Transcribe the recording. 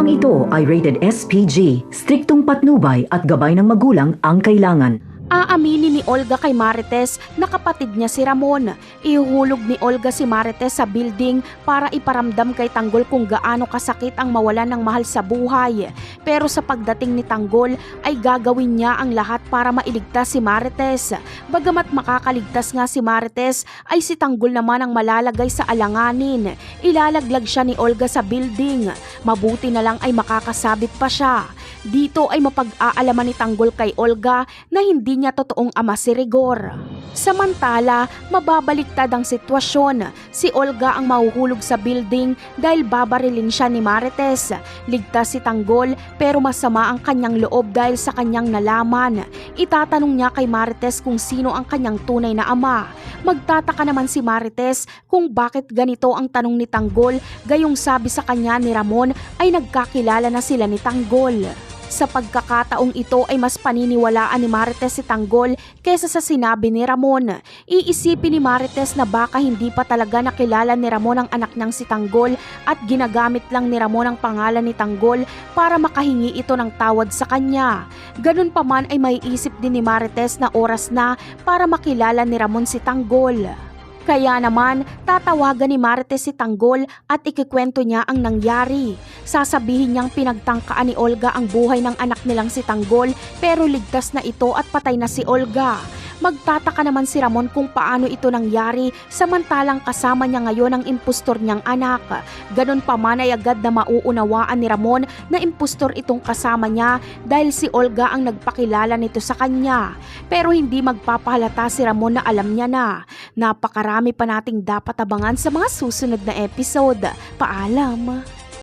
Programang ito ay rated SPG, striktong patnubay at gabay ng magulang ang kailangan. Aaminin ni Olga kay Marites na kapatid niya si Ramon. Ihuhulog ni Olga si Marites sa building para iparamdam kay Tanggol kung gaano kasakit ang mawalan ng mahal sa buhay. Pero sa pagdating ni Tanggol ay gagawin niya ang lahat para mailigtas si Marites. Bagamat makakaligtas nga si Marites ay si Tanggol naman ang malalagay sa alanganin. Ilalaglag siya ni Olga sa building. Mabuti na lang ay makakasabit pa siya. Dito ay mapag-aalaman ni Tanggol kay Olga na hindi niya totoong ama si Rigor. Samantala, mababaliktad ang sitwasyon. Si Olga ang mahuhulog sa building dahil babarilin siya ni Marites. Ligtas si Tanggol pero masama ang kanyang loob dahil sa kanyang nalaman. Itatanong niya kay Marites kung sino ang kanyang tunay na ama. Magtataka naman si Marites kung bakit ganito ang tanong ni Tanggol, gayong sabi sa kanya ni Ramon ay nagkakilala na sila ni Tanggol. Sa pagkakataong ito ay mas paniniwalaan ni Marites si Tanggol kesa sa sinabi ni Ramon. Iisipin ni Marites na baka hindi pa talaga nakilala ni Ramon ang anak niyang si Tanggol at ginagamit lang ni Ramon ang pangalan ni Tanggol para makahingi ito ng tawad sa kanya. Ganun pa man ay may isip din ni Marites na oras na para makilala ni Ramon si Tanggol. Kaya naman, tatawagan ni Marites si Tanggol at ikikwento niya ang nangyari. Sasabihin niyang pinagtangkaan ni Olga ang buhay ng anak nilang si Tanggol pero ligtas na ito at patay na si Olga. Magtataka naman si Ramon kung paano ito nangyari samantalang kasama niya ngayon ang impostor niyang anak. Ganon pa man ay agad na mauunawaan ni Ramon na impostor itong kasama niya dahil si Olga ang nagpakilala nito sa kanya. Pero hindi magpapahalata si Ramon na alam niya na. Napakarami pa nating dapat abangan sa mga susunod na episode. Paalam!